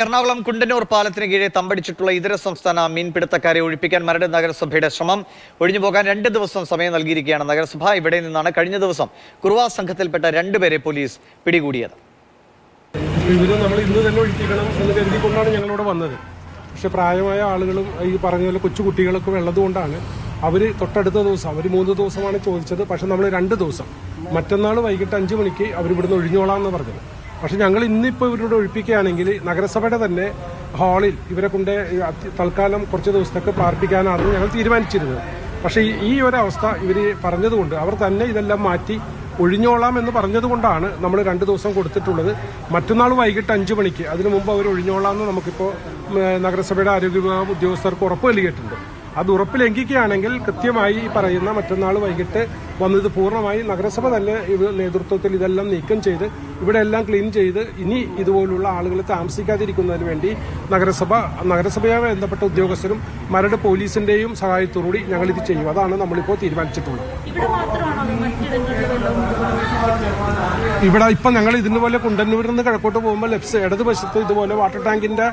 എറണാകുളം കുണ്ടന്നൂർ പാലത്തിന് കീഴെ തമ്പടിച്ചിട്ടുള്ള ഇതര സംസ്ഥാന മീൻപിടുത്തക്കാരെ ഒഴിപ്പിക്കാൻ മരട് നഗരസഭയുടെ ശ്രമം ഒഴിഞ്ഞുപോകാൻ 2 ദിവസം സമയം നൽകിയിരിക്കുകയാണ് നഗരസഭ. ഇവിടെ നിന്നാണ് കഴിഞ്ഞ ദിവസം കുറുവാ സംഘത്തിൽപ്പെട്ട 2 പേരെ പോലീസ് പിടികൂടിയത്. ഇവര് നമ്മൾ ഇന്ന് തന്നെ ഒഴിപ്പിക്കണം എന്ന് കരുതിക്കൊണ്ടാണ് ഞങ്ങളിവിടെ വന്നത്. പക്ഷെ പ്രായമായ ആളുകളും ഈ പറഞ്ഞ പോലെ കൊച്ചുകുട്ടികളൊക്കെ ഉള്ളതുകൊണ്ടാണ് അവർ തൊട്ടടുത്ത ദിവസം അവർ 3 ദിവസമാണ് ചോദിച്ചത്. പക്ഷെ നമ്മൾ 2 ദിവസം മറ്റന്നാൾ വൈകിട്ട് 5 മണിക്ക് അവരിവിടുന്ന് ഒഴിഞ്ഞോളാമെന്ന് പറഞ്ഞത്. പക്ഷെ ഞങ്ങൾ ഇന്നിപ്പോൾ ഇവരോട് ഒഴിപ്പിക്കുകയാണെങ്കിൽ നഗരസഭയുടെ തന്നെ ഹാളിൽ ഇവരെ കൊണ്ട് തൽക്കാലം കുറച്ച് ദിവസത്തേക്ക് പാർപ്പിക്കാനാണ് ഞങ്ങൾ തീരുമാനിച്ചിരുന്നത്. പക്ഷേ ഈ ഒരു അവസ്ഥ ഇവർ പറഞ്ഞതുകൊണ്ട് അവർ തന്നെ ഇതെല്ലാം മാറ്റി ഒഴിഞ്ഞോളാം എന്ന് പറഞ്ഞതുകൊണ്ടാണ് നമ്മൾ 2 ദിവസം കൊടുത്തിട്ടുള്ളത്. മറ്റന്നാൾ വൈകിട്ട് 5 മണിക്ക് അതിനു മുമ്പ് അവർ ഒഴിഞ്ഞോളാം എന്ന് നമുക്കിപ്പോൾ നഗരസഭയുടെ ആരോഗ്യ വിഭാഗം ഉദ്യോഗസ്ഥർക്ക് ഉറപ്പ് നൽകിയിട്ടുണ്ട്. അത് ഉറപ്പ് ലംഘിക്കുകയാണെങ്കിൽ കൃത്യമായി പറയുന്ന മറ്റന്നാൾ വൈകിട്ട് വന്നത് പൂർണ്ണമായി നഗരസഭ തന്നെ നേതൃത്വത്തിൽ ഇതെല്ലാം നീക്കം ചെയ്ത് ഇവിടെ എല്ലാം ക്ലീൻ ചെയ്ത് ഇനി ഇതുപോലുള്ള ആളുകളെ താമസിക്കാതിരിക്കുന്നതിന് വേണ്ടി നഗരസഭയുമായി ബന്ധപ്പെട്ട ഉദ്യോഗസ്ഥരും മരട് പോലീസിന്റെയും സഹായത്തോടുകൂടി ഞങ്ങൾ ഇത് ചെയ്യും. അതാണ് നമ്മളിപ്പോൾ തീരുമാനിച്ചിട്ടുള്ളത്. ഇവിടെ ഇപ്പം ഞങ്ങൾ ഇതിനുപോലെ കുണ്ടന്നൂരിൽ നിന്ന് കിഴക്കോട്ട് പോകുമ്പോൾ ഇടതുവശത്ത് ഇതുപോലെ വാട്ടർ ടാങ്കിന്റെ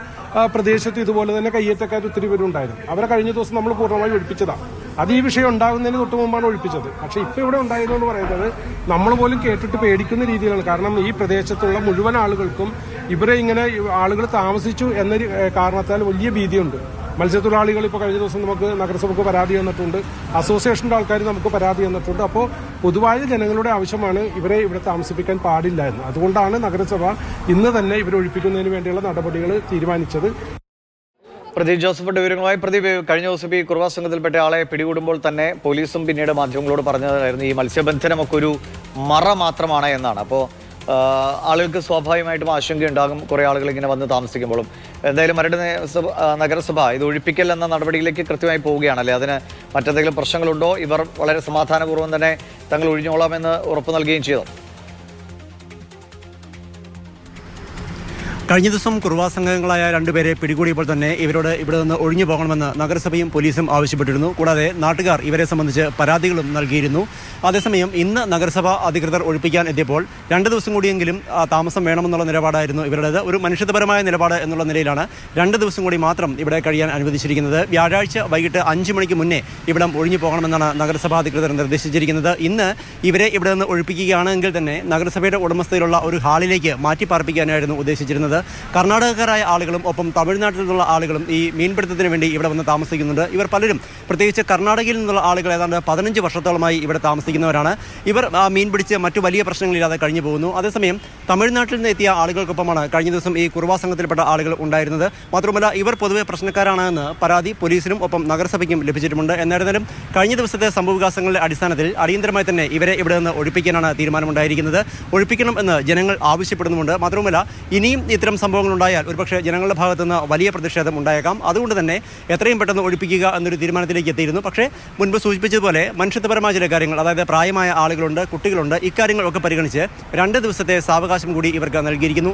പ്രദേശത്ത് ഇതുപോലെ തന്നെ കയ്യേറ്റക്കാർ ഒത്തിരി പേരുണ്ടായിരുന്നു. അവരെ കഴിഞ്ഞ ദിവസം നമ്മൾ പൂർണ്ണമായി ഒഴിപ്പിച്ചതാണ്. അത് ഈ വിഷയം ഉണ്ടാകുന്നതിന് തൊട്ട് മുമ്പാണ് ഒഴിപ്പിച്ചത്. പക്ഷെ ഇപ്പൊ ഇവിടെ ഉണ്ടായതെന്ന് പറയുന്നത് നമ്മൾ പോലും കേട്ടിട്ട് പേടിക്കുന്ന രീതിയിലാണ്. കാരണം ഈ പ്രദേശത്തുള്ള മുഴുവൻ ആളുകൾക്കും ഇവരെ ഇങ്ങനെ ആളുകൾ താമസിച്ചു എന്നൊരു കാരണത്താൽ വലിയ ഭീതിയുണ്ട്. മത്സ്യത്തൊഴിലാളികൾ ഇപ്പോൾ കഴിഞ്ഞ ദിവസം നമുക്ക് നഗരസഭയ്ക്ക് പരാതി തന്നിട്ടുണ്ട്, അസോസിയേഷന്റെ ആൾക്കാർ നമുക്ക് പരാതി തന്നിട്ടുണ്ട്. അപ്പോൾ പൊതുവായ ജനങ്ങളുടെ ആവശ്യമാണ് ഇവരെ ഇവിടെ താമസിപ്പിക്കാൻ പാടില്ല എന്ന്. അതുകൊണ്ടാണ് നഗരസഭ ഇന്ന് തന്നെ ഇവരെ ഒഴിപ്പിക്കുന്നതിന് വേണ്ടിയുള്ള നടപടികൾ തീരുമാനിച്ചത്. പ്രദീപ് ജോസഫിന്റെ വിവരങ്ങളുമായി. പ്രദീപ്, കഴിഞ്ഞ ദിവസം ഈ കുറുവാ സംഘത്തിൽപ്പെട്ട ആളെ പിടികൂടുമ്പോൾ തന്നെ പോലീസും പിന്നീട് മാധ്യമങ്ങളോട് പറഞ്ഞതായിരുന്നു ഈ മത്സ്യബന്ധനമൊക്കെ ഒരു മറ മാത്രമാണ് എന്നാണ്. അപ്പോൾ ആളുകൾക്ക് സ്വാഭാവികമായിട്ടും ആശങ്കയുണ്ടാകും കുറേ ആളുകൾ ഇങ്ങനെ വന്ന് താമസിക്കുമ്പോഴും. എന്തായാലും മരട് നഗരസഭ ഇത് ഒഴിപ്പിക്കൽ എന്ന നടപടിയിലേക്ക് കൃത്യമായി പോവുകയാണല്ലേ? അതിന് മറ്റെന്തെങ്കിലും പ്രശ്നങ്ങളുണ്ടോ? ഇവർ വളരെ സമാധാനപൂർവ്വം തന്നെ തങ്ങൾ ഒഴിഞ്ഞോളാമെന്ന് ഉറപ്പ് നൽകുകയും ചെയ്തു. കഴിഞ്ഞ ദിവസം കുറുവാ സംഘങ്ങളായ 2 പേരെ പിടികൂടിയപ്പോൾ തന്നെ ഇവരോട് ഇവിടെ നിന്ന് ഒഴിഞ്ഞു പോകണമെന്ന് നഗരസഭയും പോലീസും ആവശ്യപ്പെട്ടിരുന്നു. കൂടാതെ നാട്ടുകാർ ഇവരെ സംബന്ധിച്ച് പരാതികളും നൽകിയിരുന്നു. അതേസമയം ഇന്ന് നഗരസഭ അധികൃതർ ഒഴിപ്പിക്കാൻ എത്തിയപ്പോൾ 2 ദിവസം കൂടിയെങ്കിലും താമസം വേണമെന്നുള്ള നിലപാടായിരുന്നു ഇവരുടേത്. ഒരു മനുഷ്യത്വപരമായ നിലപാട് എന്നുള്ള നിലയിലാണ് 2 ദിവസം കൂടി മാത്രം ഇവിടെ കഴിയാൻ അനുവദിച്ചിരിക്കുന്നത്. വ്യാഴാഴ്ച വൈകിട്ട് 5 മണിക്ക് മുന്നേ ഇവിടം ഒഴിഞ്ഞു പോകണമെന്നാണ് നഗരസഭാ അധികൃതർ നിർദ്ദേശിച്ചിരിക്കുന്നത്. ഇന്ന് ഇവരെ ഇവിടെ നിന്ന് ഒഴിപ്പിക്കുകയാണെങ്കിൽ തന്നെ നഗരസഭയുടെ ഉടമസ്ഥയിലുള്ള ഒരു ഹാളിലേക്ക് മാറ്റി പാർപ്പിക്കാനായിരുന്നു ഉദ്ദേശിച്ചിരുന്നത്. കർണാടകക്കാരായ ആളുകളും ഒപ്പം തമിഴ്നാട്ടിൽ നിന്നുള്ള ആളുകളും ഈ മീൻപിടുത്തത്തിന് വേണ്ടി ഇവിടെ വന്ന് താമസിക്കുന്നുണ്ട്. ഇവർ പലരും പ്രത്യേകിച്ച് കർണാടകയിൽ നിന്നുള്ള ആളുകൾ ഏതാണ്ട് 15 വർഷത്തോളമായി ഇവിടെ താമസിക്കുന്നവരാണ്. ഇവർ മീൻ പിടിച്ച് മറ്റു വലിയ പ്രശ്നങ്ങളില്ലാതെ കഴിഞ്ഞു പോകുന്നു. അതേസമയം തമിഴ്നാട്ടിൽ നിന്ന് എത്തിയ ആളുകൾക്കൊപ്പമാണ് കഴിഞ്ഞ ദിവസം ഈ കുറുവാ സംഘത്തിൽപ്പെട്ട ആളുകൾ ഉണ്ടായിരുന്നത്. മാത്രമല്ല ഇവർ പൊതുവെ പ്രശ്നക്കാരാണെന്ന് പരാതി പോലീസിനും ഒപ്പം നഗരസഭയ്ക്കും ലഭിച്ചിട്ടുമുണ്ട്. എന്നിരുന്നാലും കഴിഞ്ഞ ദിവസത്തെ സംഭവവികാസങ്ങളുടെ അടിസ്ഥാനത്തിൽ അടിയന്തരമായി തന്നെ ഇവരെ ഇവിടെ നിന്ന് ഒഴിപ്പിക്കാനാണ് തീരുമാനമുണ്ടായിരിക്കുന്നത്. ഒഴിപ്പിക്കണം എന്ന് ജനങ്ങൾ ആവശ്യപ്പെടുന്നുമുണ്ട്. മാത്രമല്ല ഇനിയും ഇത്തരം സംഭവങ്ങൾ ഉണ്ടായാൽ ഒരുപക്ഷെ ജനങ്ങളുടെ ഭാഗത്തു നിന്ന് വലിയ പ്രതിഷേധം ഉണ്ടായേക്കാം. അതുകൊണ്ട് തന്നെ എത്രയും പെട്ടെന്ന് ഒഴിപ്പിക്കുക എന്നൊരു തീരുമാനത്തിലേക്ക് എത്തിയിരുന്നു. പക്ഷേ മുൻപ് സൂചിപ്പിച്ചതുപോലെ മനുഷ്യത്വപരമായ ചില കാര്യങ്ങൾ, അതായത് പ്രായമായ ആളുകളുണ്ട്, കുട്ടികളുണ്ട്, ഇക്കാര്യങ്ങളൊക്കെ പരിഗണിച്ച് 2 ദിവസത്തെ സാവകാശം കൂടി ഇവർക്ക് നൽകിയിരിക്കുന്നു.